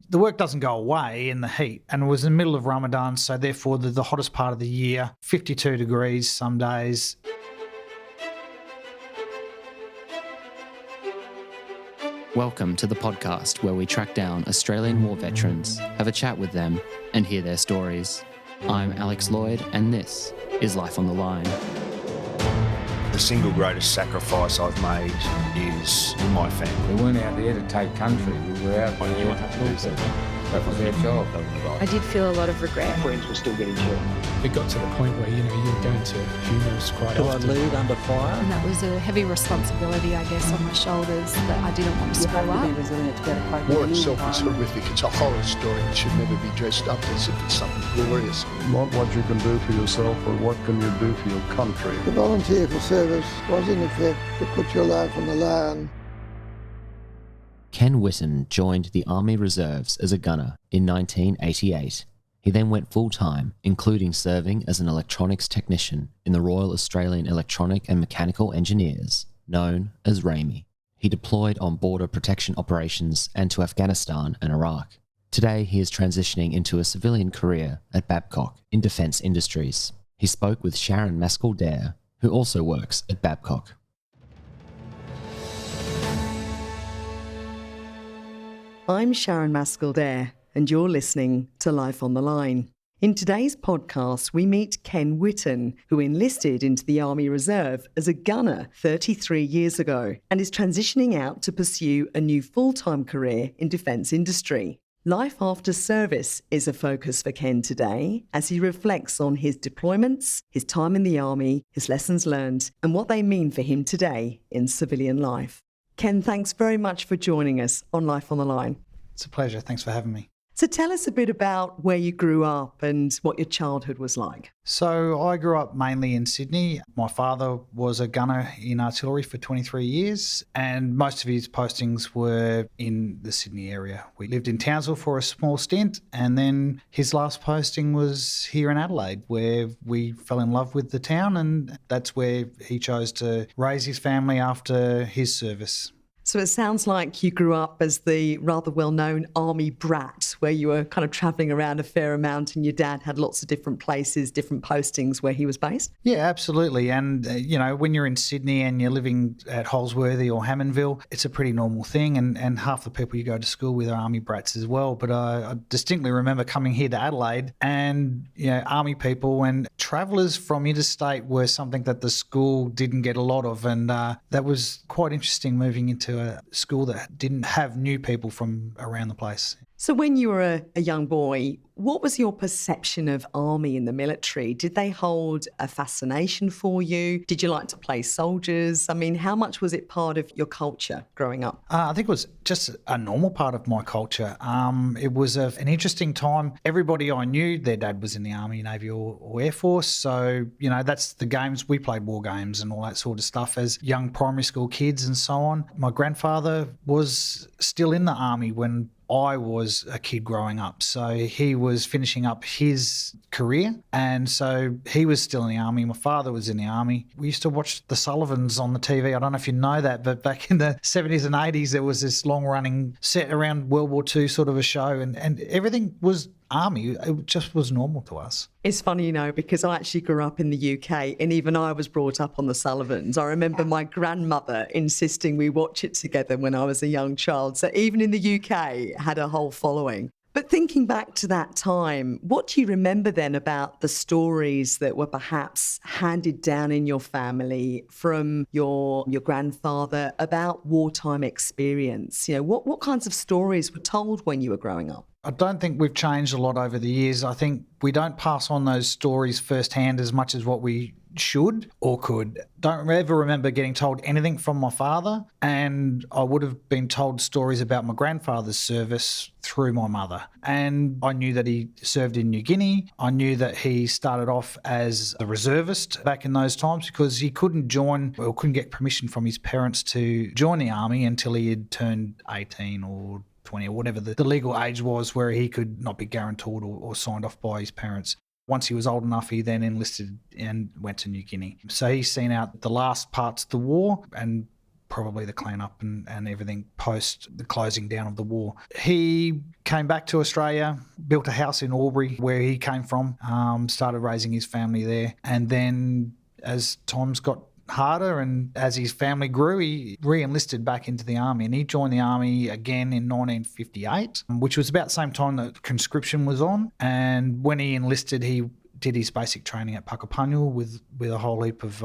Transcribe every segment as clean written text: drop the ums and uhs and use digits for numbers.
the work doesn't go away in the heat. And it was in the middle of Ramadan, so therefore the hottest part of the year, 52 degrees some days. Welcome to the podcast where we track down Australian war veterans, have a chat with them, and hear their stories. I'm Alex Lloyd, and this is Life on the Line. The single greatest sacrifice I've made is my family. We weren't out there to take country, we were out there to do something. That was our job. I did feel a lot of regret. Friends were still getting killed. It got to the point where, you were going to funerals quite often. Do I lead under fire? And that was a heavy responsibility, I guess, on my shoulders that I didn't want to screw up. War itself is horrific. It's a horror story. It should never be dressed up as if it's something glorious. Not what you can do for yourself, but what can you do for your country. The volunteer for service was in effect to put your life on the line. Ken Whitton joined the Army Reserves as a gunner in 1988. He then went full-time, including serving as an electronics technician in the Royal Australian Electronic and Mechanical Engineers, known as RAEME. He deployed on border protection operations and to Afghanistan and Iraq. Today, he is transitioning into a civilian career at Babcock in defence industries. He spoke with Sharon Mascall-Dare, who also works at Babcock. I'm Sharon Mascall-Dare, and you're listening to Life on the Line. In today's podcast, we meet Ken Whitton, who enlisted into the Army Reserve as a gunner 33 years ago and is transitioning out to pursue a new full-time career in defence industry. Life after service is a focus for Ken today as he reflects on his deployments, his time in the Army, his lessons learned, and what they mean for him today in civilian life. Ken, thanks very much for joining us on Life on the Line. It's a pleasure. Thanks for having me. So tell us a bit about where you grew up and what your childhood was like. So I grew up mainly in Sydney. My father was a gunner in artillery for 23 years, and most of his postings were in the Sydney area. We lived in Townsville for a small stint, and then his last posting was here in Adelaide, where we fell in love with the town, and that's where he chose to raise his family after his service. So it sounds like you grew up as the rather well-known army brat, where you were kind of travelling around a fair amount and your dad had lots of different places, different postings where he was based? Yeah, absolutely. And, when you're in Sydney and you're living at Holsworthy or Hammondville, it's a pretty normal thing. And half the people you go to school with are army brats as well. But I distinctly remember coming here to Adelaide and, army people and travellers from interstate were something that the school didn't get a lot of. And that was quite interesting, moving into a school that didn't have new people from around the place. So when you were a young boy, what was your perception of army in the military? Did they hold a fascination for you? Did you like to play soldiers? I mean, how much was it part of your culture growing up? I think it was just a normal part of my culture. It was an interesting time. Everybody I knew, their dad was in the Army, Navy or Air Force. So, that's the games. We played war games and all that sort of stuff as young primary school kids and so on. My grandfather was still in the Army when I was a kid growing up. So he was finishing up his career, and so he was still in the Army. My father was in the Army. We used to watch the Sullivans on the TV. I don't know if you know that, but back in the 70s and 80s, there was this long-running set around World War II sort of a show, and everything was Army. It just was normal to us. It's funny, because I actually grew up in the UK and even I was brought up on the Sullivans. I remember my grandmother insisting we watch it together when I was a young child. So even in the UK, it had a whole following. But thinking back to that time, what do you remember then about the stories that were perhaps handed down in your family from your grandfather about wartime experience? What kinds of stories were told when you were growing up? I don't think we've changed a lot over the years. I think we don't pass on those stories firsthand as much as what we should or could. Don't ever remember getting told anything from my father, and I would have been told stories about my grandfather's service through my mother. And I knew that he served in New Guinea. I knew that he started off as a reservist back in those times because he couldn't get permission from his parents to join the Army until he had turned 18 or 20 or whatever the legal age was, where he could not be guarantored or signed off by his parents. Once he was old enough, he then enlisted and went to New Guinea. So he's seen out the last parts of the war, and probably the clean-up and everything post the closing down of the war. He came back to Australia, built a house in Albury where he came from, started raising his family there. And then as times got harder and as his family grew, he re-enlisted back into the army, and he joined the army again in 1958, which was about the same time that conscription was on. And when he enlisted, he did his basic training at Puckapunyal with a whole heap of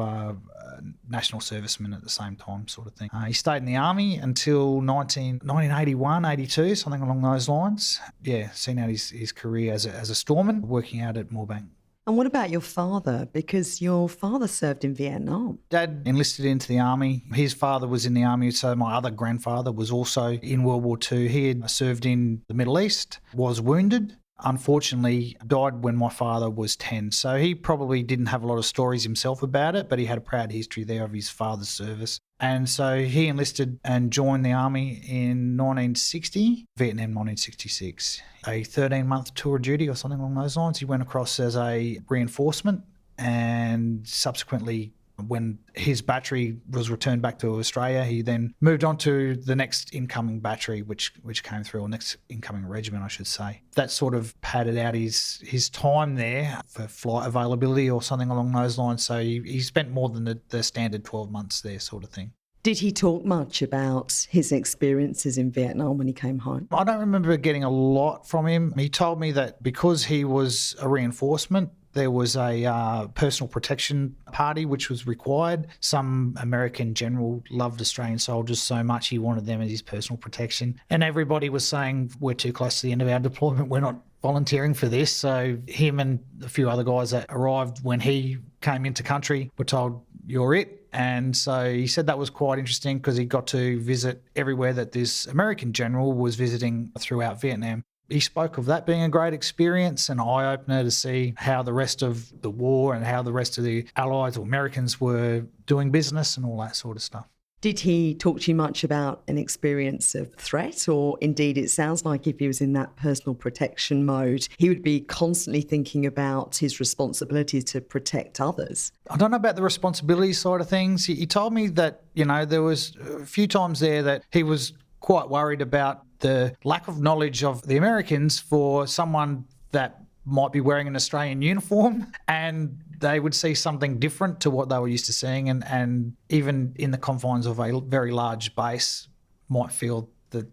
national servicemen at the same time, sort of thing. He stayed in the army until 1981, 82, something along those lines. Yeah, seen out his career as a storeman, working out at Moorebank. And what about your father? Because your father served in Vietnam. Dad enlisted into the army. His father was in the army, so my other grandfather was also in World War II. He had served in the Middle East, was wounded. Unfortunately, died when my father was 10. So he probably didn't have a lot of stories himself about it, but he had a proud history there of his father's service. And so he enlisted and joined the army in 1960, Vietnam 1966. A 13-month tour of duty or something along those lines. He went across as a reinforcement, and subsequently when his battery was returned back to Australia, he then moved on to the next incoming battery, which came through, or next incoming regiment, I should say. That sort of padded out his time there for flight availability or something along those lines. So he spent more than the standard 12 months there, sort of thing. Did he talk much about his experiences in Vietnam when he came home? I don't remember getting a lot from him. He told me that because he was a reinforcement, there was a personal protection party which was required. Some American general loved Australian soldiers so much he wanted them as his personal protection. And everybody was saying, we're too close to the end of our deployment, we're not volunteering for this. So him and a few other guys that arrived when he came into country were told, you're it. And so he said that was quite interesting because he got to visit everywhere that this American general was visiting throughout Vietnam. He spoke of that being a great experience, an eye-opener to see how the rest of the war and how the rest of the Allies or Americans were doing business and all that sort of stuff. Did he talk to you much about an experience of threat, or indeed it sounds like if he was in that personal protection mode, he would be constantly thinking about his responsibility to protect others? I don't know about the responsibility side of things. He told me that, there was a few times there that he was quite worried about the lack of knowledge of the Americans for someone that might be wearing an Australian uniform, and they would see something different to what they were used to seeing, and even in the confines of a very large base might feel that,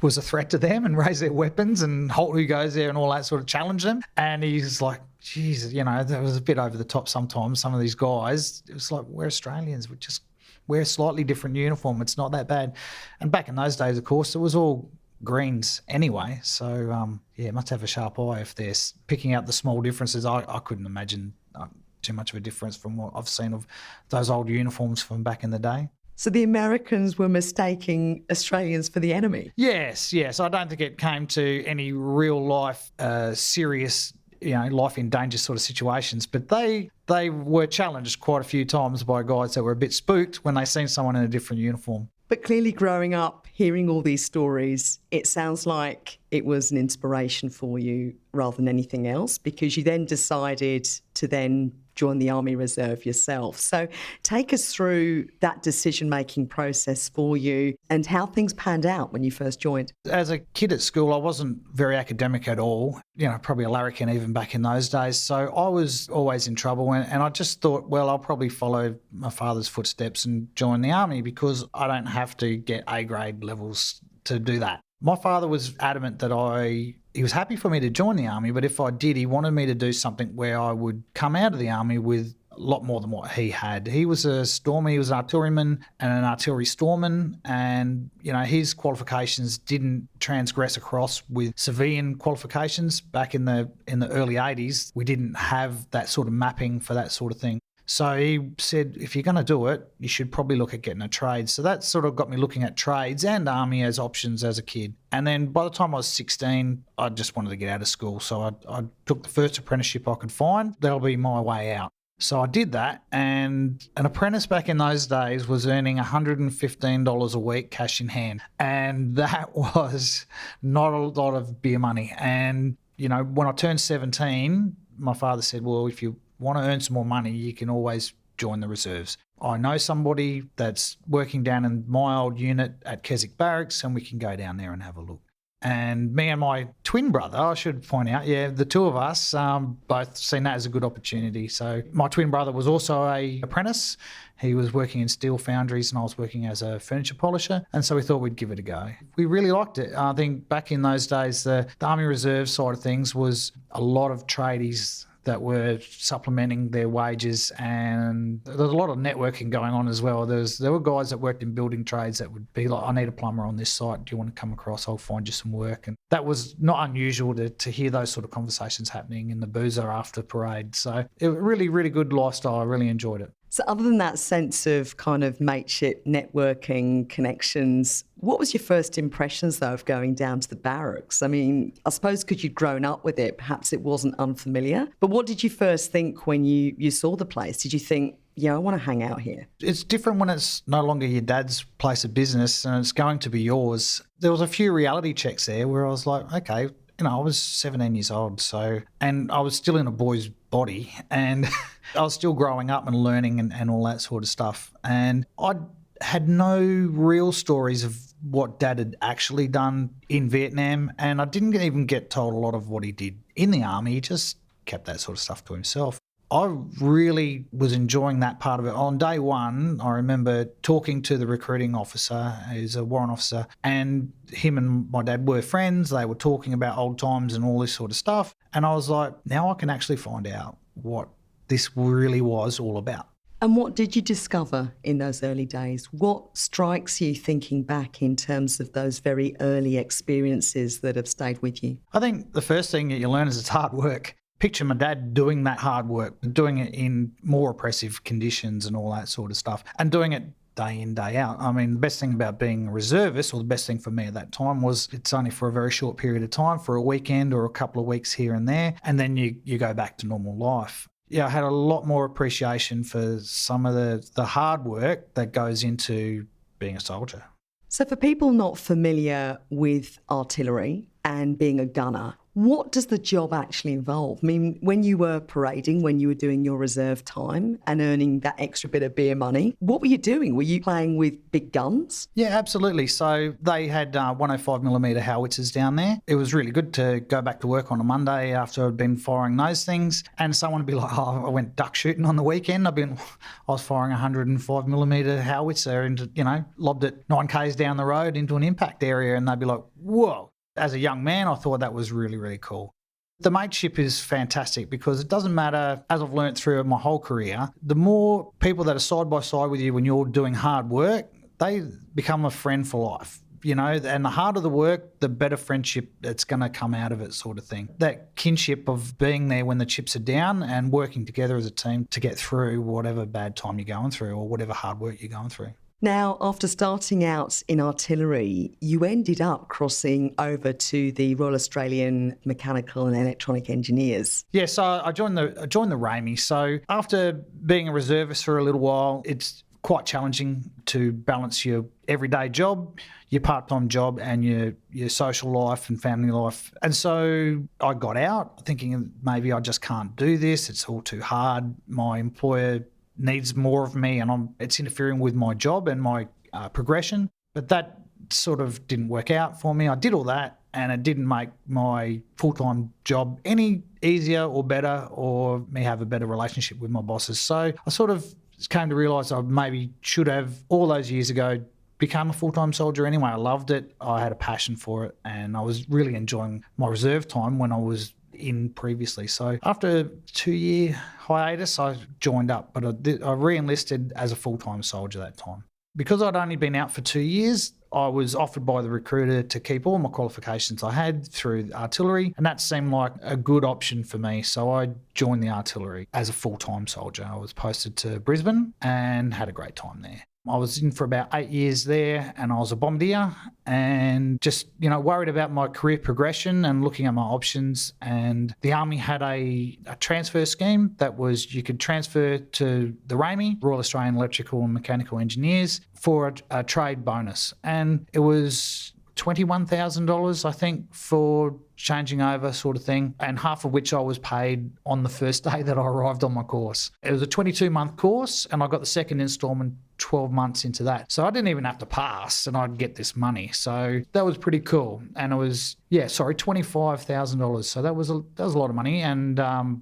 was a threat to them and raise their weapons and halt who goes there and all that, sort of challenge them. And he's like, geez, that was a bit over the top sometimes. Some of these guys, it was like, we're Australians, we just wear a slightly different uniform. It's not that bad. And back in those days, of course, it was all greens anyway. So, must have a sharp eye if they're picking out the small differences. I couldn't imagine too much of a difference from what I've seen of those old uniforms from back in the day. So the Americans were mistaking Australians for the enemy? Yes. I don't think it came to any real life, serious, life in danger sort of situations. But they were challenged quite a few times by guys that were a bit spooked when they seen someone in a different uniform. But clearly growing up, hearing all these stories, it sounds like it was an inspiration for you rather than anything else, because you then decided to then join the Army Reserve yourself. So take us through that decision-making process for you and how things panned out when you first joined. As a kid at school, I wasn't very academic at all, probably a larrikin even back in those days. So I was always in trouble, and I just thought, well, I'll probably follow my father's footsteps and join the Army because I don't have to get A-grade levels to do that. My father was adamant that he was happy for me to join the Army, but if I did, he wanted me to do something where I would come out of the Army with a lot more than what he had. He was a stormer, he was an artilleryman and an artillery storeman, and his qualifications didn't transgress across with civilian qualifications. Back in the early 80s, we didn't have that sort of mapping for that sort of thing. So he said, if you're going to do it, you should probably look at getting a trade. So that sort of got me looking at trades and Army as options as a kid. And then by the time I was 16, I just wanted to get out of school. So I took the first apprenticeship I could find. That'll be my way out. So I did that, and an apprentice back in those days was earning $115 a week cash in hand. And that was not a lot of beer money. And, when I turned 17, my father said, well, if you want to earn some more money, you can always join the reserves. I know somebody that's working down in my old unit at Keswick Barracks, and we can go down there and have a look. And me and my twin brother, I should point out, the two of us both seen that as a good opportunity. So my twin brother was also an apprentice. He was working in steel foundries and I was working as a furniture polisher. And so we thought we'd give it a go. We really liked it. I think back in those days, the Army Reserve side of things was a lot of tradies that were supplementing their wages, and there was a lot of networking going on as well. There were guys that worked in building trades that would be like, I need a plumber on this site. Do you want to come across? I'll find you some work. And that was not unusual to hear those sort of conversations happening in the boozer after parade. So it was really, really good lifestyle. I really enjoyed it. So other than that sense of kind of mateship, networking, connections, what was your first impressions, though, of going down to the barracks? I mean, I suppose because you'd grown up with it, perhaps it wasn't unfamiliar. But what did you first think when you saw the place? Did you think, I want to hang out here? It's different when it's no longer your dad's place of business and it's going to be yours. There was a few reality checks there where I was like, okay, I was 17 years old, and I was still in a boy's body, and I was still growing up and learning and all that sort of stuff. And I had no real stories of what Dad had actually done in Vietnam, and I didn't even get told a lot of what he did in the Army. He just kept that sort of stuff to himself. I really was enjoying that part of it. On day one, I remember talking to the recruiting officer, who's a warrant officer, and him and my dad were friends. They were talking about old times and all this sort of stuff. And I was like, now I can actually find out what this really was all about. And what did you discover in those early days? What strikes you thinking back in terms of those very early experiences that have stayed with you? I think the first thing that you learn is it's hard work. Picture my dad doing that hard work, doing it in more oppressive conditions and all that sort of stuff, and doing it day in, day out. I mean, the best thing about being a reservist, or the best thing for me at that time, was it's only for a very short period of time, for a weekend or a couple of weeks here and there, and then you go back to normal life. I had a lot more appreciation for some of the hard work that goes into being a soldier. So for people not familiar with artillery and being a gunner, what does the job actually involve? I mean, when you were parading, when you were doing your reserve time and earning that extra bit of beer money, what were you doing? Were you playing with big guns? Yeah, absolutely. So they had 105mm howitzers down there. It was really good to go back to work on a Monday after I'd been firing those things, and someone would be like, I went duck shooting on the weekend. I was firing 105mm howitzer into, lobbed it 9Ks down the road into an impact area, and they'd be like, whoa. As a young man, I thought that was really, really cool. The mateship is fantastic because it doesn't matter, as I've learnt through my whole career, the more people that are side by side with you when you're doing hard work, they become a friend for life, and the harder the work, the better friendship that's going to come out of it, sort of thing. That kinship of being there when the chips are down and working together as a team to get through whatever bad time you're going through or whatever hard work you're going through. Now, after starting out in artillery, you ended up crossing over to the Royal Australian Mechanical and Electronic Engineers. Yeah, so I joined the RAEME. So after being a reservist for a little while, it's quite challenging to balance your everyday job, your part-time job, and your social life and family life. And so I got out thinking maybe I just can't do this. It's all too hard. My employer needs more of me and it's interfering with my job and my progression. But that sort of didn't work out for me. I did all that and it didn't make my full-time job any easier or better or me have a better relationship with my bosses. So I sort of came to realise I maybe should have, all those years ago, become a full-time soldier anyway. I loved it. I had a passion for it and I was really enjoying my reserve time when I was in previously. So after a 2-year hiatus, I joined up, but I re-enlisted as a full-time soldier that time. Because I'd only been out for 2 years, I was offered by the recruiter to keep all my qualifications I had through artillery, and that seemed like a good option for me. So I joined the artillery as a full-time soldier. I was posted to Brisbane and had a great time there. I was in for about 8 years there and I was a bombardier and just, worried about my career progression and looking at my options. And the Army had a transfer scheme that was you could transfer to the RAEME, Royal Australian Electrical and Mechanical Engineers, for a trade bonus. And it was $21,000, I think, for changing over sort of thing, and half of which I was paid on the first day that I arrived on my course. It was a 22-month course, and I got the second instalment 12 months into that. So I didn't even have to pass and I'd get this money. So that was pretty cool. And it was, $25,000. So that was a lot of money, and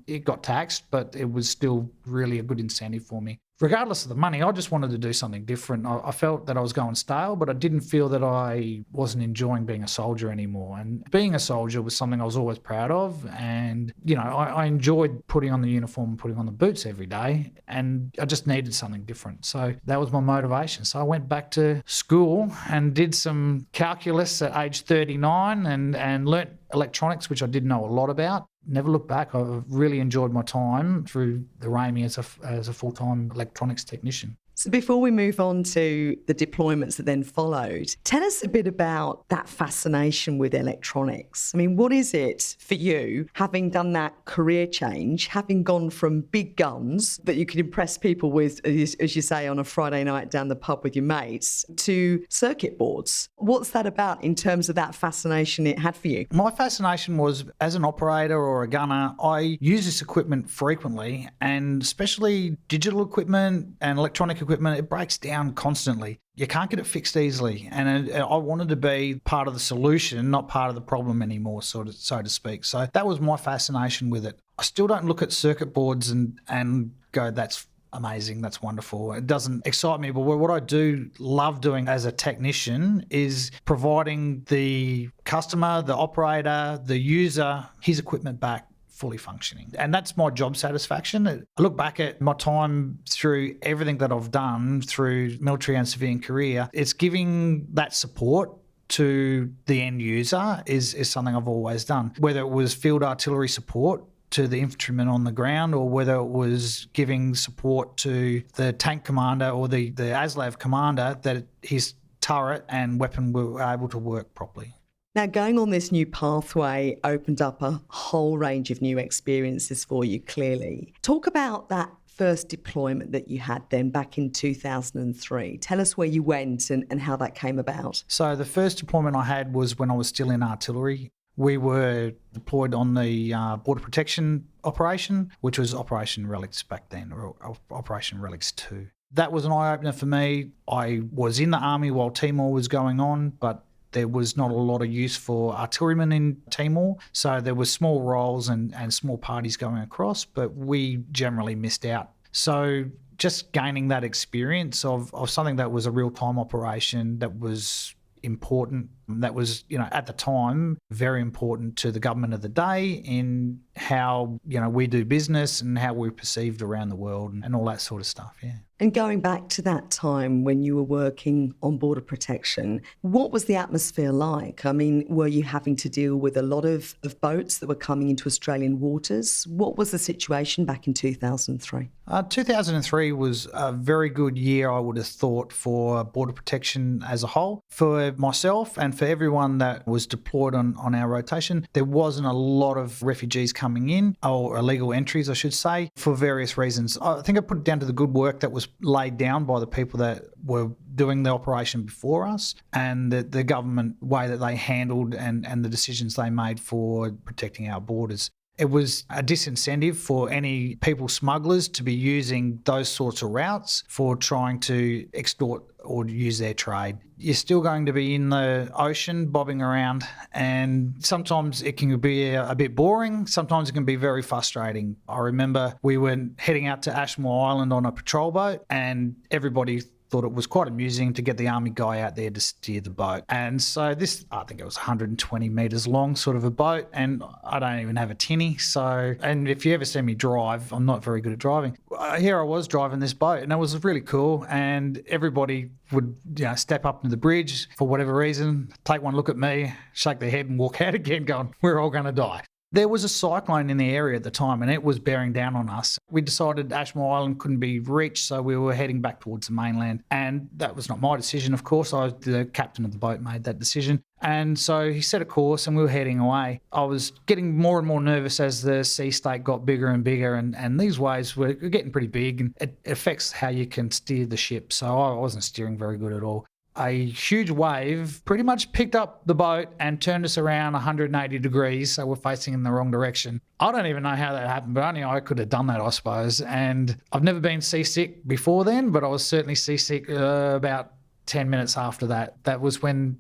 it got taxed, but it was still really a good incentive for me. Regardless of the money, I just wanted to do something different. I felt that I was going stale, but I didn't feel that I wasn't enjoying being a soldier anymore. And being a soldier was something I was always proud of. And, I enjoyed putting on the uniform and putting on the boots every day. And I just needed something different. So that was my motivation. So I went back to school and did some calculus at age 39 and learnt electronics, which I didn't know a lot about. Never looked back. I really enjoyed my time through the RAEME as a full-time electronics technician. So before we move on to the deployments that then followed, tell us a bit about that fascination with electronics. I mean, what is it for you, having done that career change, having gone from big guns that you could impress people with, as you say, on a Friday night down the pub with your mates, to circuit boards? What's that about in terms of that fascination it had for you? My fascination was, as an operator or a gunner, I use this equipment frequently, and especially digital equipment and electronic equipment, it breaks down constantly. You can't get it fixed easily. And I wanted to be part of the solution, not part of the problem anymore, so to speak. So that was my fascination with it. I still don't look at circuit boards and go, that's amazing, that's wonderful. It doesn't excite me, but what I do love doing as a technician is providing the customer, the operator, the user, his equipment back fully functioning. And that's my job satisfaction. I look back at my time through everything that I've done through military and civilian career. It's giving that support to the end user is something I've always done. Whether it was field artillery support to the infantrymen on the ground, or whether it was giving support to the tank commander or the ASLAV commander, that his turret and weapon were able to work properly. Now, going on this new pathway opened up a whole range of new experiences for you, clearly. Talk about that first deployment that you had then back in 2003. Tell us where you went and how that came about. So the first deployment I had was when I was still in artillery. We were deployed on the border protection operation, which was Operation Relics back then, or Operation Relics 2. That was an eye-opener for me. I was in the army while Timor was going on, but there was not a lot of use for artillerymen in Timor, so there were small roles and small parties going across, but we generally missed out. So just gaining that experience of something that was a real-time operation that was important, that was, at the time, very important to the government of the day in how, we do business and how we're perceived around the world and all that sort of stuff, yeah. And going back to that time when you were working on border protection, what was the atmosphere like? I mean, were you having to deal with a lot of boats that were coming into Australian waters? What was the situation back in 2003? 2003 was a very good year, I would have thought, for border protection as a whole. For myself and for everyone that was deployed on our rotation, there wasn't a lot of refugees coming in, or illegal entries, I should say, for various reasons. I think I put it down to the good work that was laid down by the people that were doing the operation before us, and the government way that they handled and the decisions they made for protecting our borders. It was a disincentive for any people smugglers to be using those sorts of routes for trying to extort or use their trade. You're still going to be in the ocean bobbing around, and sometimes it can be a bit boring, sometimes it can be very frustrating. I remember we were heading out to Ashmore Island on a patrol boat, and everybody thought it was quite amusing to get the army guy out there to steer the boat. And so this, I think it was 120 metres long sort of a boat, and I don't even have a tinny. So, and if you ever see me drive, I'm not very good at driving. Here I was driving this boat, and it was really cool, and everybody would step up to the bridge for whatever reason, take one look at me, shake their head and walk out again going, we're all going to die. There was a cyclone in the area at the time, and it was bearing down on us. We decided Ashmore Island couldn't be reached, so we were heading back towards the mainland. And that was not my decision, of course. The captain of the boat made that decision. And so he set a course and we were heading away. I was getting more and more nervous as the sea state got bigger and bigger, and these waves were getting pretty big, and it affects how you can steer the ship. So I wasn't steering very good at all. a huge wave pretty much picked up the boat and turned us around 180 degrees, so we're facing in the wrong direction. I don't even know how that happened, but only I could have done that, I suppose. And I've never been seasick before then, but I was certainly seasick about 10 minutes after that. That was when,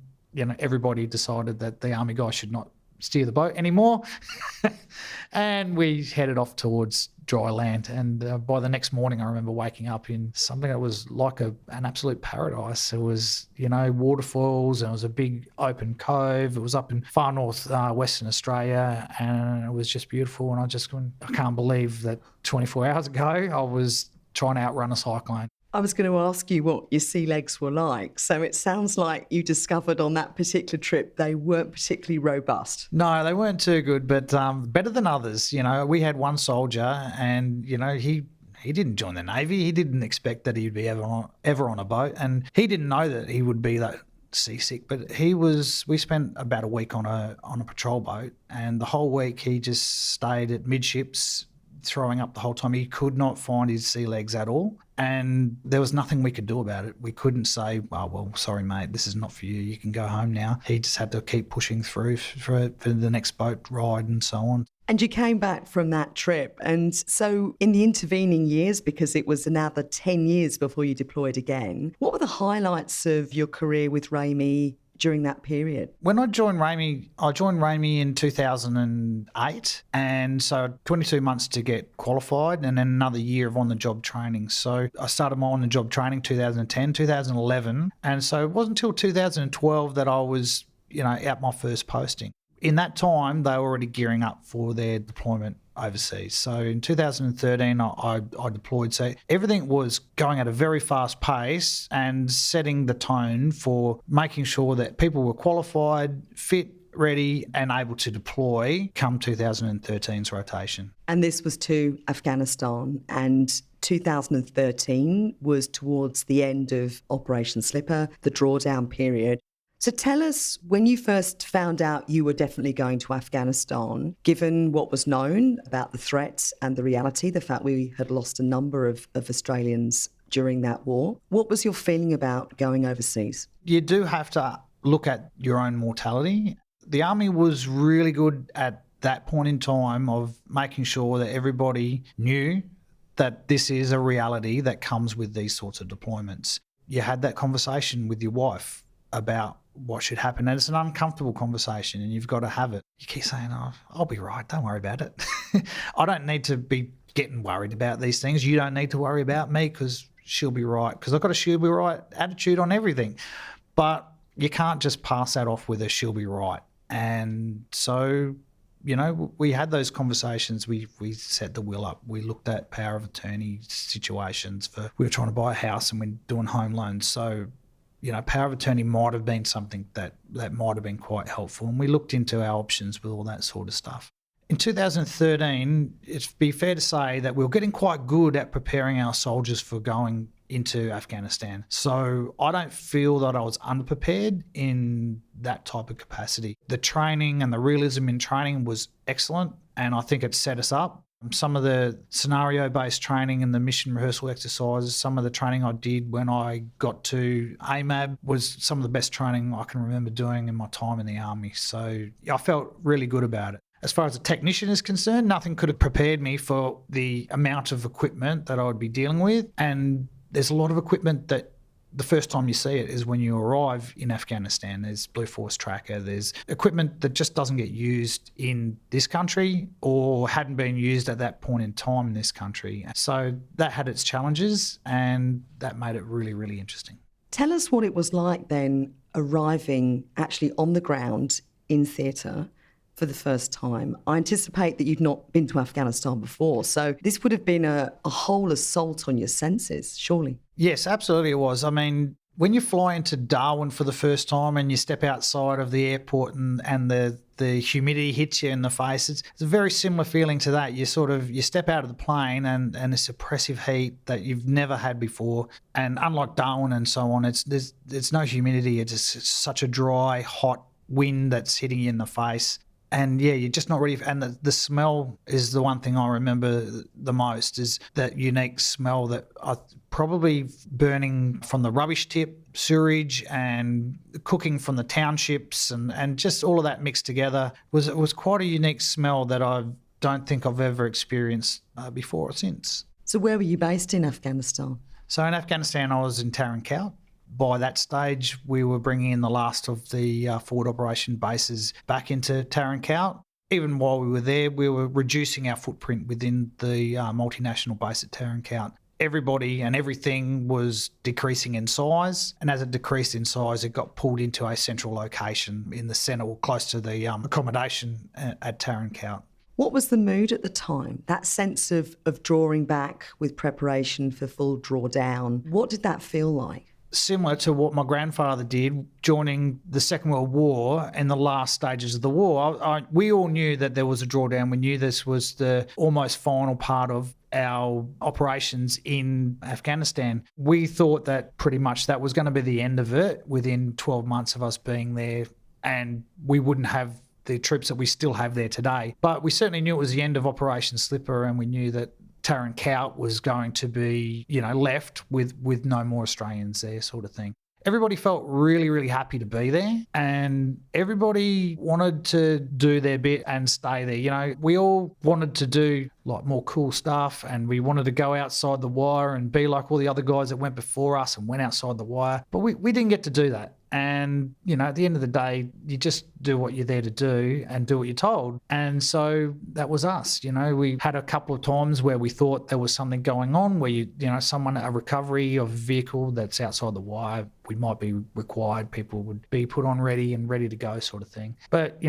everybody decided that the Army guy should not steer the boat anymore. And we headed off towards dry land. And by the next morning, I remember waking up in something that was like an absolute paradise. It was, waterfalls, and it was a big open cove. It was up in far north Western Australia, and it was just beautiful. And I can't believe that 24 hours ago I was trying to outrun a cyclone. I was going to ask you what your sea legs were like. So it sounds like you discovered on that particular trip they weren't particularly robust. No, they weren't too good, but better than others. We had one soldier, and he didn't join the Navy. He didn't expect that he'd be ever on a boat, and he didn't know that he would be that seasick. But we spent about a week on a patrol boat, and the whole week he just stayed at midships, throwing up the whole time. He could not find his sea legs at all, and there was nothing we could do about it. We couldn't say, oh, well, sorry, mate, this is not for you. You can go home now. He just had to keep pushing through for the next boat ride and so on. And you came back from that trip. And so in the intervening years, because it was another 10 years before you deployed again, what were the highlights of your career with RAEME during that period? When I joined RAEME in 2008, and so 22 months to get qualified, and then another year of on-the-job training. So I started my on-the-job training 2010, 2011, and so it wasn't until 2012 that I was, out my first posting. In that time, they were already gearing up for their deployment overseas. So in 2013, I deployed. So everything was going at a very fast pace and setting the tone for making sure that people were qualified, fit, ready and able to deploy come 2013's rotation. And this was to Afghanistan, and 2013 was towards the end of Operation Slipper, the drawdown period. So tell us, when you first found out you were definitely going to Afghanistan, given what was known about the threats and the reality, the fact we had lost a number of Australians during that war, what was your feeling about going overseas? You do have to look at your own mortality. The Army was really good at that point in time of making sure that everybody knew that this is a reality that comes with these sorts of deployments. You had that conversation with your wife about what should happen, and it's an uncomfortable conversation and you've got to have it. You keep saying, oh, I'll be right, don't worry about it. I don't need to be getting worried about these things. You don't need to worry about me because she'll be right, because I've got a she'll be right attitude on everything. But you can't just pass that off with a she'll be right. And so, we had those conversations. We set the will up. We looked at power of attorney situations we were trying to buy a house and we're doing home loans. So, power of attorney might have been something that might have been quite helpful. And we looked into our options with all that sort of stuff. In 2013, it'd be fair to say that we were getting quite good at preparing our soldiers for going into Afghanistan. So I don't feel that I was underprepared in that type of capacity. The training and the realism in training was excellent, and I think it set us up. Some of the scenario-based training and the mission rehearsal exercises, some of the training I did when I got to AMAB was some of the best training I can remember doing in my time in the Army. So I felt really good about it. As far as a technician is concerned, nothing could have prepared me for the amount of equipment that I would be dealing with. And there's a lot of equipment that the first time you see it is when you arrive in Afghanistan. There's Blue Force Tracker, there's equipment that just doesn't get used in this country or hadn't been used at that point in time in this country. So that had its challenges and that made it really, really interesting. Tell us what it was like then arriving actually on the ground in theatre for the first time. I anticipate that you'd not been to Afghanistan before, so this would have been a whole assault on your senses, surely. Yes, absolutely it was. I mean, when you fly into Darwin for the first time and you step outside of the airport and the humidity hits you in the face, it's a very similar feeling to that. You step out of the plane and this oppressive heat that you've never had before. And unlike Darwin and so on, there's no humidity. It's such a dry, hot wind that's hitting you in the face. And yeah, you're just not ready. And the smell is the one thing I remember the most, is that unique smell that probably burning from the rubbish tip sewerage and cooking from the townships and just all of that mixed together was quite a unique smell that I don't think I've ever experienced before or since. So where were you based in Afghanistan? So in Afghanistan, I was in Tarin Kowt. By that stage, we were bringing in the last of the forward operation bases back into Tarin Kowt. Even while we were there, we were reducing our footprint within the multinational base at Tarin Kowt. Everybody and everything was decreasing in size, and as it decreased in size, it got pulled into a central location in the centre or close to the accommodation at Tarin Kowt. What was the mood at the time? That sense of drawing back with preparation for full drawdown. What did that feel like? Similar to what my grandfather did joining the Second World War and the last stages of the war. We all knew that there was a drawdown. We knew this was the almost final part of our operations in Afghanistan. We thought that pretty much that was going to be the end of it within 12 months of us being there, and we wouldn't have the troops that we still have there today. But we certainly knew it was the end of Operation Slipper, and we knew that Tarin Kowt was going to be, left with no more Australians there, sort of thing. Everybody felt really, really happy to be there, and everybody wanted to do their bit and stay there. We all wanted to do like more cool stuff, and we wanted to go outside the wire and be like all the other guys that went before us and went outside the wire. But we didn't get to do that. And, at the end of the day, you just do what you're there to do and do what you're told. And so that was us. We had a couple of times where we thought there was something going on where, a recovery of a vehicle that's outside the wire, we might be required, people would be put on ready to go sort of thing. But,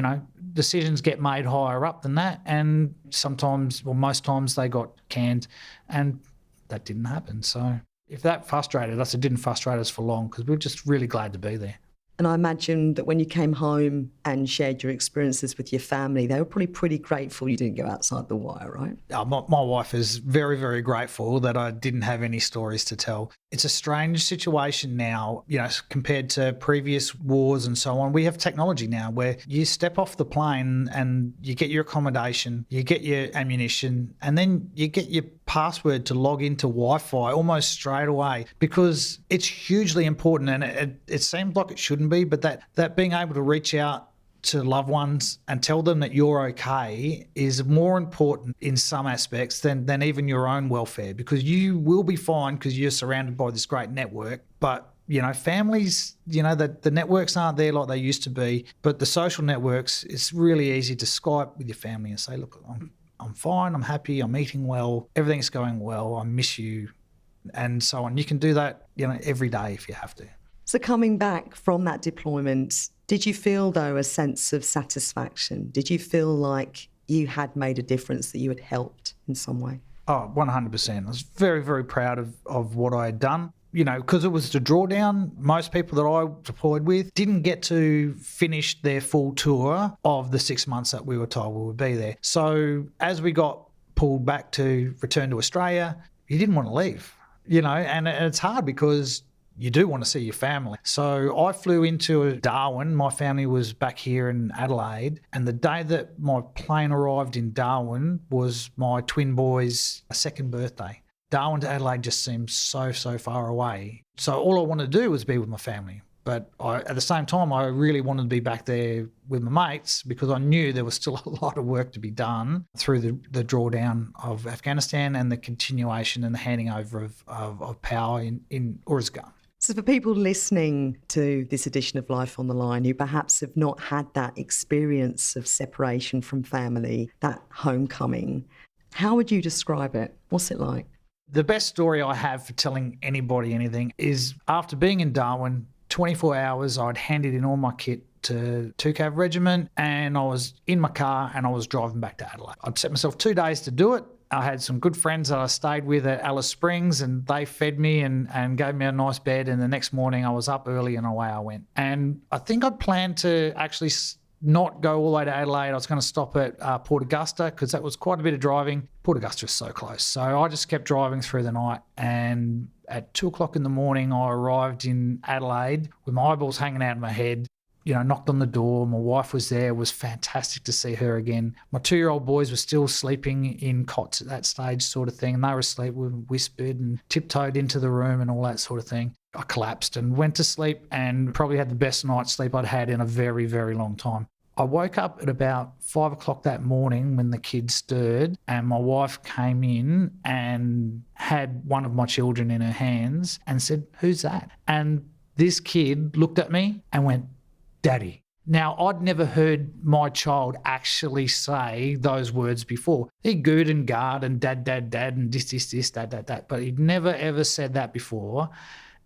decisions get made higher up than that. And sometimes, or most times, they got canned, and that didn't happen. So if that frustrated us, it didn't frustrate us for long because we were just really glad to be there. And I imagine that when you came home and shared your experiences with your family, they were probably pretty grateful you didn't go outside the wire, right? My wife is very, very grateful that I didn't have any stories to tell. It's a strange situation now, compared to previous wars and so on. We have technology now where you step off the plane and you get your accommodation, you get your ammunition, and then you get your password to log into Wi-Fi almost straight away, because it's hugely important, and it seems like it shouldn't be, but that being able to reach out to loved ones and tell them that you're okay is more important in some aspects than even your own welfare, because you will be fine because you're surrounded by this great network. But families, the networks aren't there like they used to be, but the social networks, it's really easy to Skype with your family and say, look, I'm fine, I'm happy, I'm eating well, everything's going well, I miss you, and so on. You can do that, every day if you have to. So coming back from that deployment, did you feel, though, a sense of satisfaction? Did you feel like you had made a difference, that you had helped in some way? Oh, 100%. I was very, very proud of what I had done. Because it was the drawdown, most people that I deployed with didn't get to finish their full tour of the 6 months that we were told we would be there. So as we got pulled back to return to Australia, you didn't want to leave, and it's hard because you do want to see your family. So I flew into Darwin. My family was back here in Adelaide. And the day that my plane arrived in Darwin was my twin boys' second birthday. Darwin to Adelaide just seemed so far away. So all I wanted to do was be with my family. But at the same time, I really wanted to be back there with my mates because I knew there was still a lot of work to be done through the drawdown of Afghanistan and the continuation and the handing over of power in Uruzgan. So for people listening to this edition of Life on the Line who perhaps have not had that experience of separation from family, that homecoming, how would you describe it? What's it like? The best story I have for telling anybody anything is after being in Darwin, 24 hours, I'd handed in all my kit to 2 Cav Regiment, and I was in my car and I was driving back to Adelaide. I'd set myself 2 days to do it. I had some good friends that I stayed with at Alice Springs, and they fed me and gave me a nice bed, and the next morning I was up early and away I went. And I think I'd planned to actually not go all the way to Adelaide. I was going to stop at Port Augusta because that was quite a bit of driving. Port Augusta was so close. So I just kept driving through the night, and at 2 o'clock in the morning I arrived in Adelaide with my eyeballs hanging out of my head. Knocked on the door. My wife was there. It was fantastic to see her again. My 2-year-old boys were still sleeping in cots at that stage sort of thing. And they were asleep. We whispered and tiptoed into the room and all that sort of thing. I collapsed and went to sleep and probably had the best night's sleep I'd had in a very, very long time. I woke up at about 5 o'clock that morning when the kids stirred, and my wife came in and had one of my children in her hands and said, "Who's that?" And this kid looked at me and went, "Daddy." Now, I'd never heard my child actually say those words before. He gooed and garred and dad, and this, that, but he'd never ever said that before.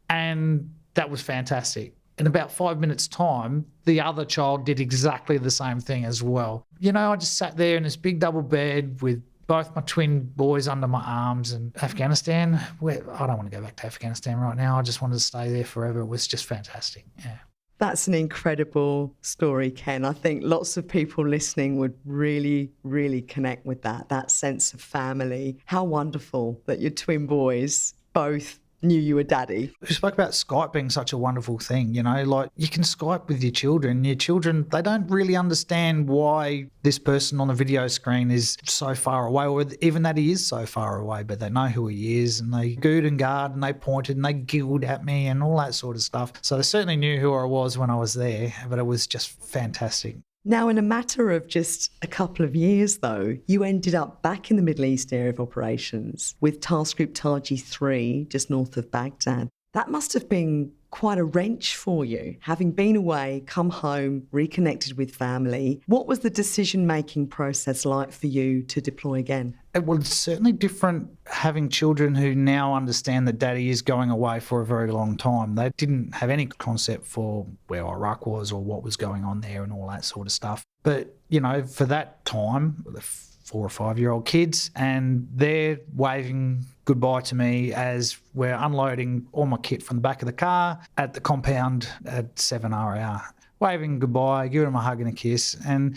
And that was fantastic. In about 5 minutes' time, the other child did exactly the same thing as well. You know, I just sat there in this big double bed with both my twin boys under my arms. And Afghanistan, I don't want to go back to Afghanistan right now. I just wanted to stay there forever. It was just fantastic, yeah. That's an incredible story, Ken. I think lots of people listening would really, really connect with that sense of family. How wonderful that your twin boys both knew you were daddy. We spoke about Skype being such a wonderful thing, you know, like you can Skype with your children. Your children, they don't really understand why this person on the video screen is so far away, or even that he is so far away, but they know who he is, and they gooed and garred and they pointed and they giggled at me and all that sort of stuff. So they certainly knew who I was when I was there, but it was just fantastic. Now, in a matter of just a couple of years, though, you ended up back in the Middle East area of operations with Task Group Taji 3, just north of Baghdad. That must have been quite a wrench for you, having been away, come home, reconnected with family. What was the decision-making process like for you to deploy again? Well, it's certainly different having children who now understand that daddy is going away for a very long time. They didn't have any concept for where Iraq was or what was going on there and all that sort of stuff. But, you know, for that time, the 4 or 5 year old kids, and they're waving goodbye to me as we're unloading all my kit from the back of the car at the compound at 7 RAR. Waving goodbye, giving them a hug and a kiss, and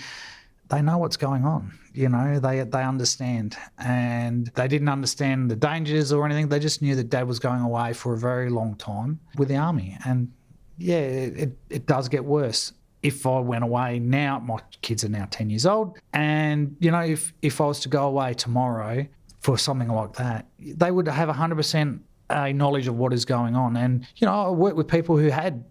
they know what's going on. You know, they understand, and they didn't understand the dangers or anything. They just knew that Dad was going away for a very long time with the Army. And yeah, it does get worse. If I went away now, my kids are now 10 years old, and, you know, if I was to go away tomorrow for something like that, they would have 100% a knowledge of what is going on. And, you know, I work with people who had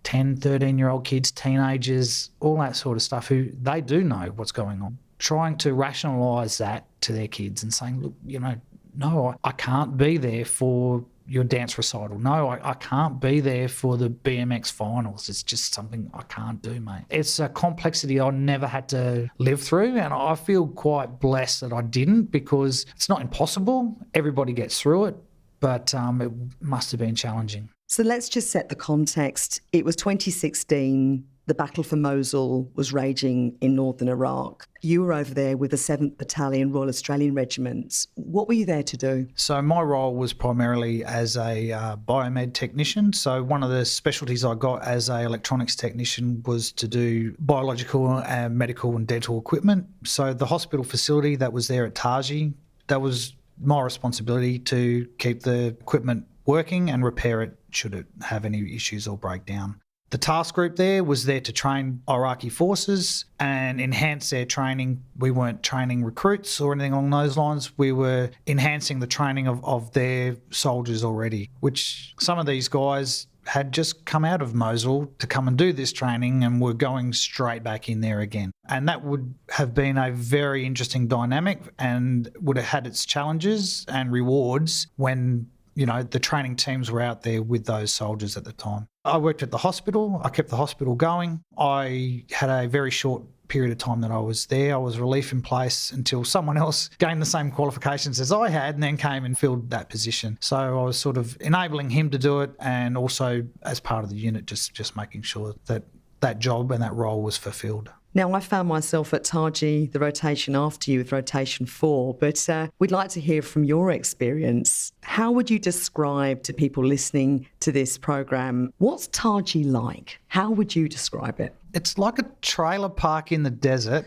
10, 13-year-old kids, teenagers, all that sort of stuff, who they do know what's going on. Trying to rationalise that to their kids and saying, look, you know, no, I can't be there for your dance recital. No, I can't be there for the BMX finals. It's just something I can't do, mate. It's a complexity I never had to live through, and I feel quite blessed that I didn't, because it's not impossible. Everybody gets through it, but it must have been challenging. So let's just set the context. It was 2016. The battle for Mosul was raging in northern Iraq. You were over there with the 7th Battalion Royal Australian Regiment. What were you there to do? So my role was primarily as a biomed technician. So one of the specialties I got as a electronics technician was to do biological, medical and dental equipment. So the hospital facility that was there at Taji, that was my responsibility to keep the equipment working and repair it should it have any issues or break down. The task group there was there to train Iraqi forces and enhance their training. We weren't training recruits or anything along those lines. We were enhancing the training of their soldiers already, which some of these guys had just come out of Mosul to come and do this training and were going straight back in there again. And that would have been a very interesting dynamic and would have had its challenges and rewards when, you know, the training teams were out there with those soldiers at the time. I worked at the hospital. I kept the hospital going. I had a very short period of time that I was there. I was relief in place until someone else gained the same qualifications as I had and then came and filled that position. So I was sort of enabling him to do it, and also as part of the unit just making sure that that job and that role was fulfilled. Now, I found myself at Taji, the rotation after you with rotation 4, but we'd like to hear from your experience. How would you describe to people listening to this program, what's Taji like? How would you describe it? It's like a trailer park in the desert.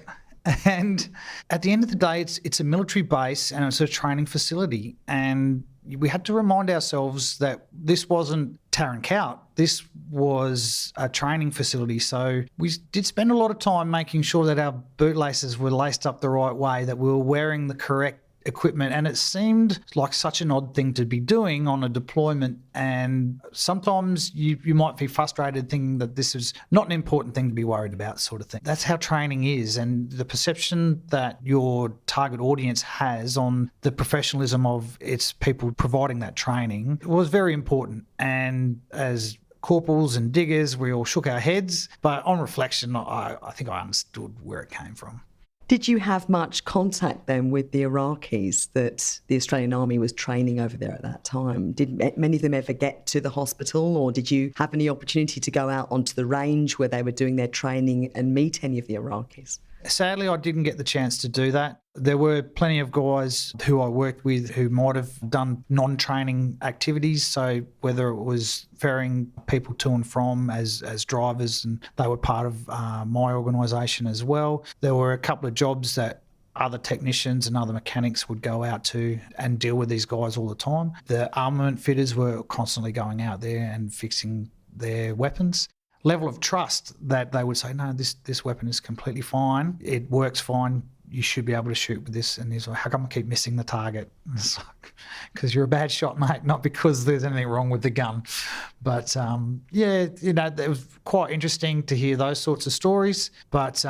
And at the end of the day, it's a military base and it's a training facility. And we had to remind ourselves that this wasn't Tarankout. This was a training facility. So we did spend a lot of time making sure that our bootlaces were laced up the right way, that we were wearing the correct equipment, and it seemed like such an odd thing to be doing on a deployment. And sometimes you might be frustrated thinking that this is not an important thing to be worried about, sort of thing. That's how training is, and the perception that your target audience has on the professionalism of its people providing that training was very important. And as corporals and diggers, we all shook our heads, but on reflection, I think I understood where it came from. Did you have much contact then with the Iraqis that the Australian Army was training over there at that time? Did many of them ever get to the hospital, or did you have any opportunity to go out onto the range where they were doing their training and meet any of the Iraqis? Sadly, I didn't get the chance to do that. There were plenty of guys who I worked with who might have done non-training activities, so whether it was ferrying people to and from as drivers, and they were part of my organisation as well. There were a couple of jobs that other technicians and other mechanics would go out to and deal with these guys all the time. The armament fitters were constantly going out there and fixing their weapons. Level of trust that they would say, no, this weapon is completely fine, it works fine, you should be able to shoot with this. And he's like, how come I keep missing the target? And it's like, because you're a bad shot, mate, not because there's anything wrong with the gun. But it was quite interesting to hear those sorts of stories. But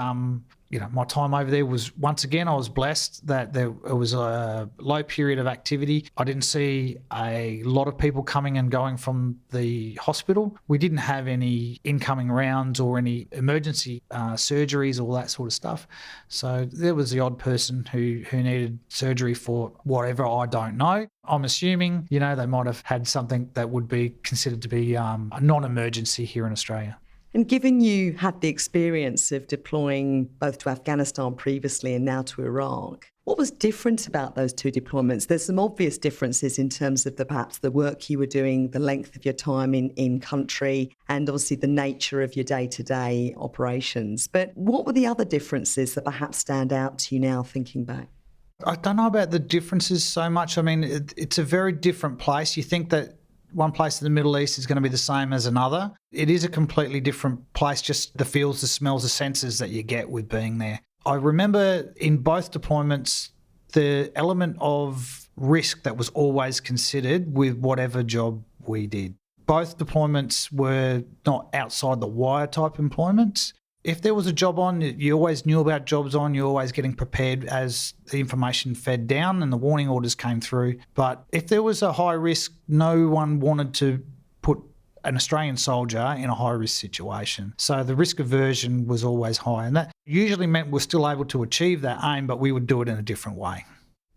my time over there was, once again, I was blessed that it was a low period of activity. I didn't see a lot of people coming and going from the hospital. We didn't have any incoming rounds or any emergency surgeries, all that sort of stuff. So there was the odd person who needed surgery for whatever, I don't know. I'm assuming, they might have had something that would be considered to be a non-emergency here in Australia. And given you had the experience of deploying both to Afghanistan previously and now to Iraq, what was different about those two deployments? There's some obvious differences in terms of perhaps the work you were doing, the length of your time in country, and obviously the nature of your day-to-day operations. But what were the other differences that perhaps stand out to you now thinking back? I don't know about the differences so much. I mean, it's a very different place. You think that one place in the Middle East is going to be the same as another. It is a completely different place, just the feels, the smells, the senses that you get with being there. I remember in both deployments, the element of risk that was always considered with whatever job we did. Both deployments were not outside the wire type employments. If there was a job on, you always knew about jobs on, you're always getting prepared as the information fed down and the warning orders came through. But if there was a high risk, no one wanted to put an Australian soldier in a high risk situation. So the risk aversion was always high, and that usually meant we're still able to achieve that aim, but we would do it in a different way.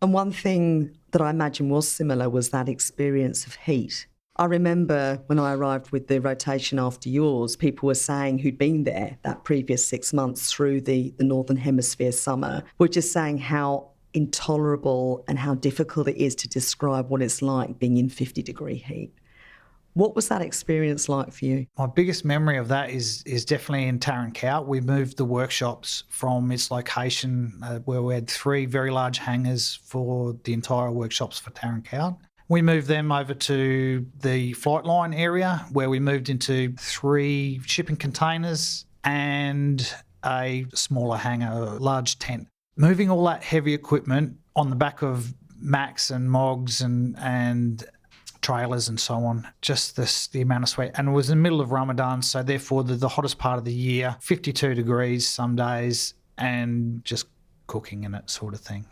And one thing that I imagine was similar was that experience of heat. I remember when I arrived with the rotation after yours, people were saying who'd been there that previous 6 months through the Northern Hemisphere summer, were just saying how intolerable and how difficult it is to describe what it's like being in 50-degree heat. What was that experience like for you? My biggest memory of that is definitely in Tarin Kowt. We moved the workshops from its location where we had 3 very large hangars for the entire workshops for Tarin Kowt. We moved them over to the flight line area where we moved into 3 shipping containers and a smaller hangar, a large tent. Moving all that heavy equipment on the back of Macs and Mogs and trailers and so on, just the amount of sweat. And it was in the middle of Ramadan, so therefore the hottest part of the year, 52 degrees some days, and just cooking in it sort of thing.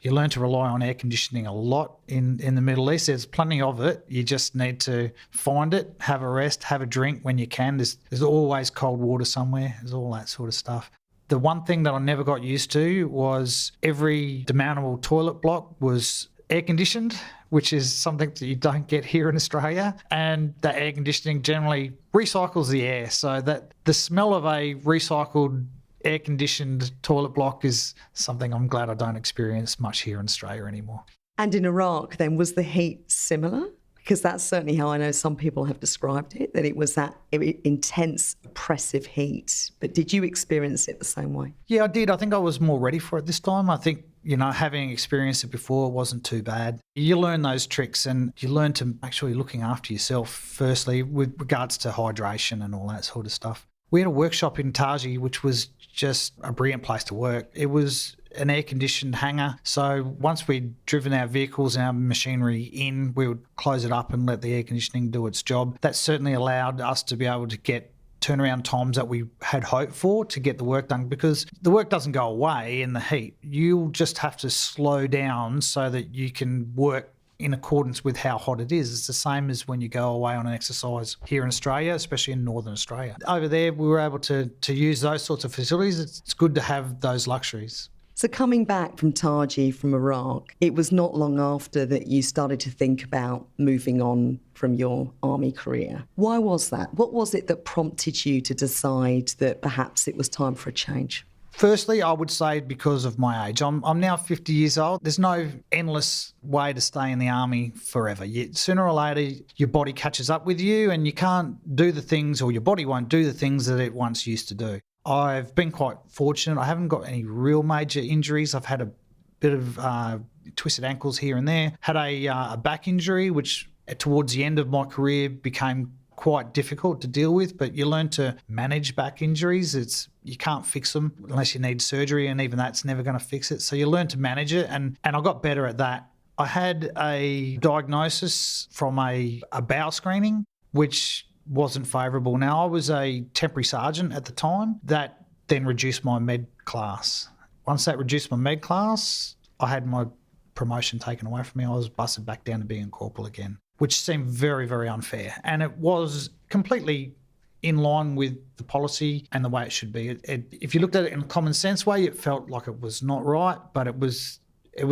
You learn to rely on air conditioning a lot in the Middle East. There's plenty of it. You just need to find it, have a rest, have a drink when you can. There's always cold water somewhere. There's all that sort of stuff. The one thing that I never got used to was every demountable toilet block was air conditioned, which is something that you don't get here in Australia. And that air conditioning generally recycles the air, so that the smell of a recycled air-conditioned toilet block is something I'm glad I don't experience much here in Australia anymore. And in Iraq, then, was the heat similar? Because that's certainly how I know some people have described it, that it was that intense, oppressive heat. But did you experience it the same way? Yeah, I did. I think I was more ready for it this time. I think, having experienced it before wasn't too bad. You learn those tricks and you learn to actually looking after yourself, firstly, with regards to hydration and all that sort of stuff. We had a workshop in Taji, which was just a brilliant place to work. It was an air-conditioned hangar. So once we'd driven our vehicles and our machinery in, we would close it up and let the air conditioning do its job. That certainly allowed us to be able to get turnaround times that we had hoped for to get the work done, because the work doesn't go away in the heat. You'll just have to slow down so that you can work in accordance with how hot it is. It's the same as when you go away on an exercise here in Australia, especially in Northern Australia. Over there, we were able to use those sorts of facilities. It's good to have those luxuries. So coming back from Taji, from Iraq, it was not long after that you started to think about moving on from your army career. Why was that? What was it that prompted you to decide that perhaps it was time for a change? Firstly, I would say because of my age. I'm now 50 years old. There's no endless way to stay in the army forever. Sooner or later, your body catches up with you and you can't do the things, or your body won't do the things that it once used to do. I've been quite fortunate. I haven't got any real major injuries. I've had a bit of twisted ankles here and there. Had a back injury, which towards the end of my career became quite difficult to deal with, but you learn to manage back injuries. You can't fix them unless you need surgery, and even that's never going to fix it. So you learn to manage it, and I got better at that. I had a diagnosis from a bowel screening, which wasn't favourable. Now, I was a temporary sergeant at the time. That then reduced my med class. Once that reduced my med class, I had my promotion taken away from me. I was busted back down to being a corporal again, which seemed very, very unfair. And it was completely in line with the policy and the way it should be. If you looked at it in a common sense way, it felt like it was not right, but it was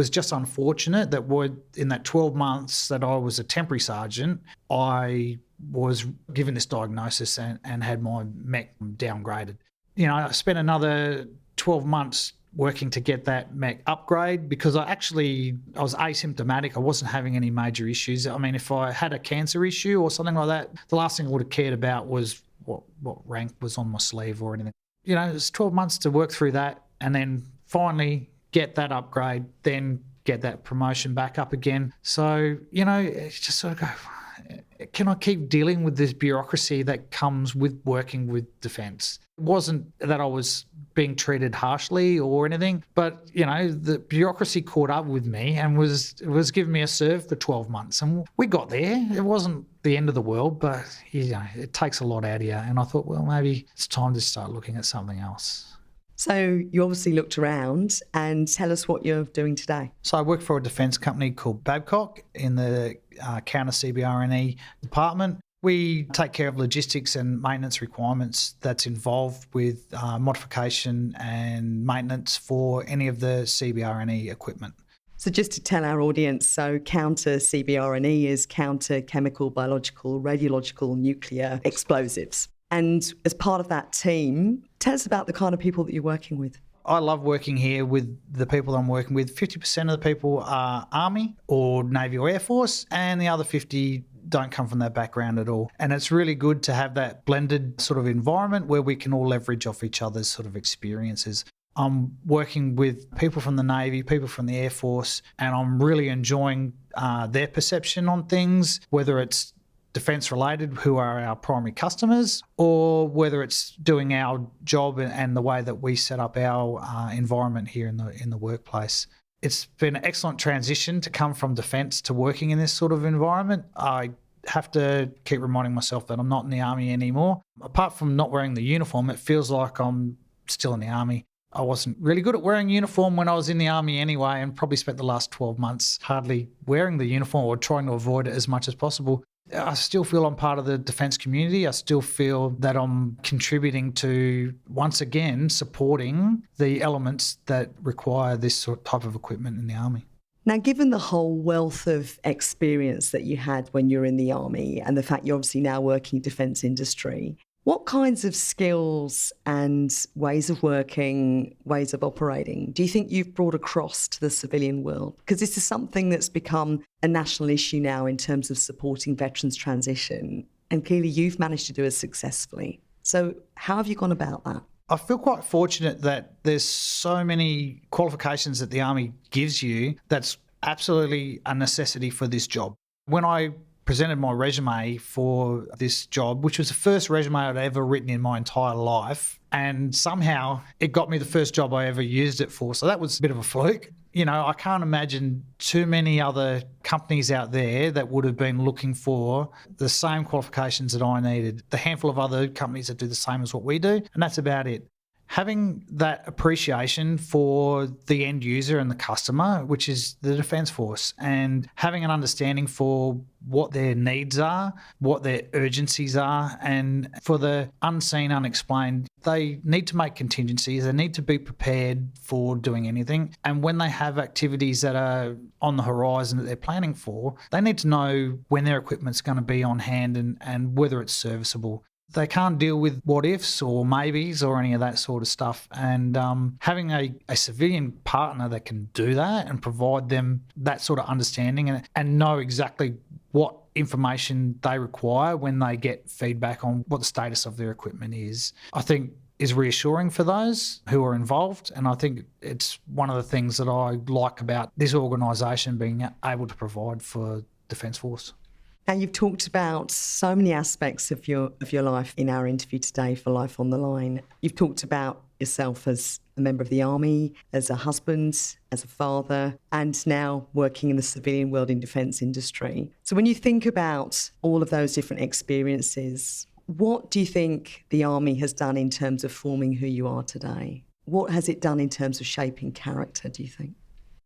just unfortunate that in that 12 months that I was a temporary sergeant, I was given this diagnosis and had my mech downgraded. I spent another 12 months working to get that mech upgrade because I was asymptomatic. I wasn't having any major issues. I mean, if I had a cancer issue or something like that, the last thing I would have cared about was what rank was on my sleeve or anything. It was 12 months to work through that and then finally get that upgrade, then get that promotion back up again. So, it's just sort of go, can I keep dealing with this bureaucracy that comes with working with defence? It wasn't that I was being treated harshly or anything, but, the bureaucracy caught up with me and was giving me a serve for 12 months. And we got there. It wasn't the end of the world, but, it takes a lot out of you. And I thought, well, maybe it's time to start looking at something else. So you obviously looked around, and tell us what you're doing today. So I work for a defence company called Babcock in the counter CBRNE department. We take care of logistics and maintenance requirements that's involved with modification and maintenance for any of the CBRNE equipment. So just to tell our audience, so counter CBRNE is counter chemical, biological, radiological, nuclear explosives. And as part of that team, tell us about the kind of people that you're working with. I love working here with the people I'm working with. 50% of the people are Army or Navy or Air Force, and the other 50 don't come from that background at all. And it's really good to have that blended sort of environment where we can all leverage off each other's sort of experiences. I'm working with people from the Navy, people from the Air Force, and I'm really enjoying their perception on things, whether it's defence related, who are our primary customers, or whether it's doing our job and the way that we set up our environment here in the workplace. It's been an excellent transition to come from defence to working in this sort of environment. I have to keep reminding myself that I'm not in the Army anymore. Apart from not wearing the uniform, it feels like I'm still in the Army. I wasn't really good at wearing uniform when I was in the Army anyway, and probably spent the last 12 months hardly wearing the uniform or trying to avoid it as much as possible. I still feel I'm part of the defence community. I still feel that I'm contributing to, once again, supporting the elements that require this sort of type of equipment in the Army. Now, given the whole wealth of experience that you had when you were in the Army and the fact you're obviously now working defence industry, what kinds of skills and ways of working, ways of operating, do you think you've brought across to the civilian world? Because this is something that's become a national issue now in terms of supporting veterans' transition, and clearly you've managed to do it successfully. So how have you gone about that? I feel quite fortunate that there's so many qualifications that the Army gives you that's absolutely a necessity for this job. When I presented my resume for this job, which was the first resume I'd ever written in my entire life. And somehow it got me the first job I ever used it for. So that was a bit of a fluke. You know, I can't imagine too many other companies out there that would have been looking for the same qualifications that I needed. The handful of other companies that do the same as what we do, and that's about it. Having that appreciation for the end user and the customer, which is the Defence Force, and having an understanding for what their needs are, what their urgencies are, and for the unseen, unexplained, they need to make contingencies. They need to be prepared for doing anything. And when they have activities that are on the horizon that they're planning for, they need to know when their equipment's going to be on hand and whether it's serviceable. They can't deal with what ifs or maybes or any of that sort of stuff. And having a civilian partner that can do that and provide them that sort of understanding and know exactly what information they require when they get feedback on what the status of their equipment is, I think is reassuring for those who are involved. And I think it's one of the things that I like about this organisation being able to provide for Defence Force. Now, you've talked about so many aspects of your life in our interview today for Life on the Line. You've talked about yourself as a member of the Army, as a husband, as a father, and now working in the civilian world in defence industry. So when you think about all of those different experiences, what do you think the Army has done in terms of forming who you are today? What has it done in terms of shaping character, do you think?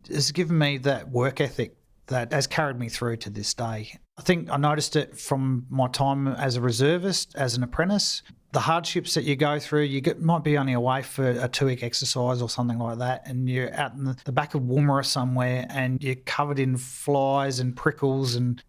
It's given me that work ethic that has carried me through to this day. I think I noticed it from my time as a reservist, as an apprentice. The hardships that you go through, might be only away for a 2-week exercise or something like that, and you're out in the back of Woomera somewhere and you're covered in flies and prickles and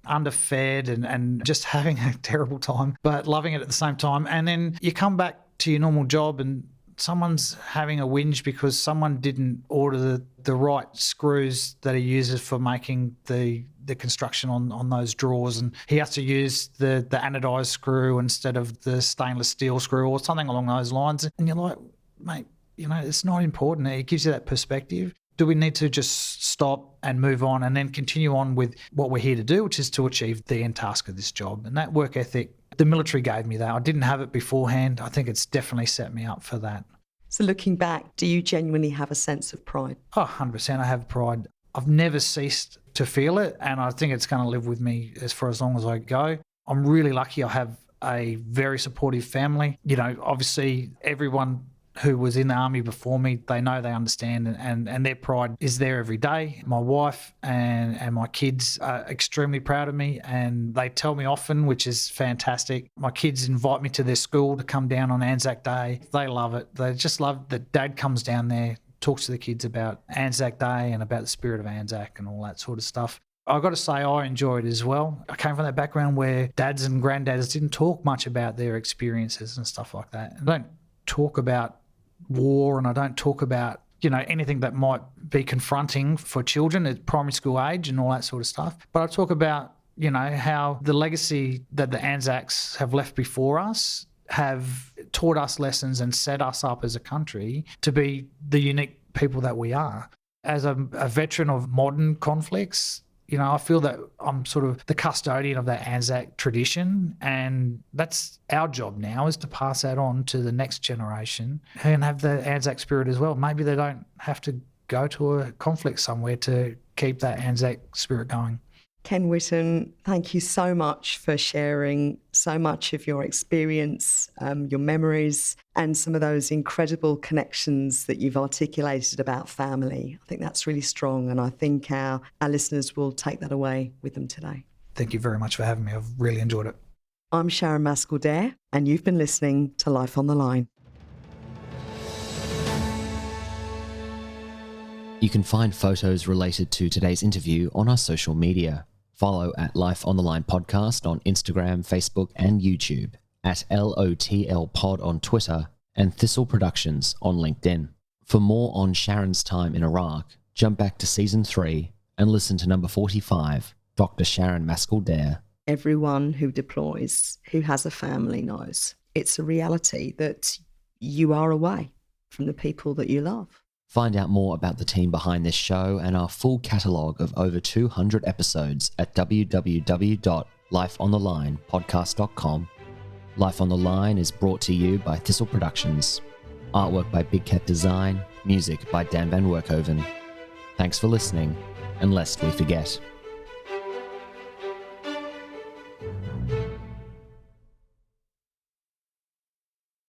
underfed and just having a terrible time, but loving it at the same time. And then you come back to your normal job and someone's having a whinge because someone didn't order the right screws that he uses for making the construction on those drawers, and he has to use the anodised screw instead of the stainless steel screw or something along those lines. And you're like, mate, it's not important. It gives you that perspective. Do we need to just stop and move on and then continue on with what we're here to do, which is to achieve the end task of this job? And that work ethic, the military gave me that. I didn't have it beforehand. I think it's definitely set me up for that. So looking back, do you genuinely have a sense of pride? Oh, 100%. I have pride. I've never ceased to feel it, and I think it's going to live with me for as long as I go. I'm really lucky. I have a very supportive family. Obviously everyone who was in the Army before me, they know, they understand, and their pride is there every day. My wife and my kids are extremely proud of me, and they tell me often, which is fantastic. My kids invite me to their school to come down on Anzac Day. They love it. They just love that Dad comes down there, talks to the kids about Anzac Day and about the spirit of Anzac and all that sort of stuff. I've got to say I enjoy it as well. I came from that background where dads and granddads didn't talk much about their experiences and stuff like that. I don't talk about war, and I don't talk about anything that might be confronting for children at primary school age and all that sort of stuff. But I talk about how the legacy that the Anzacs have left before us have taught us lessons and set us up as a country to be the unique people that we are. As a veteran of modern conflicts, I feel that I'm sort of the custodian of that Anzac tradition, and that's our job now, is to pass that on to the next generation and have the Anzac spirit as well. Maybe they don't have to go to a conflict somewhere to keep that Anzac spirit going. Ken Whitton, thank you so much for sharing so much of your experience, your memories, and some of those incredible connections that you've articulated about family. I think that's really strong, and I think our listeners will take that away with them today. Thank you very much for having me. I've really enjoyed it. I'm Sharon Mascall-Dare, and you've been listening to Life on the Line. You can find photos related to today's interview on our social media. Follow at Life on the Line Podcast on Instagram, Facebook, and YouTube, at LOTL Pod on Twitter, and Thistle Productions on LinkedIn. For more on Sharon's time in Iraq, jump back to Season 3 and listen to number 45, Dr. Sharon Mascall-Dare. Everyone who deploys, who has a family, knows it's a reality that you are away from the people that you love. Find out more about the team behind this show and our full catalogue of over 200 episodes at www.lifeonthelinepodcast.com. Life on the Line is brought to you by Thistle Productions. Artwork by Big Cat Design, music by Dan Van Werkhoven. Thanks for listening, and lest we forget.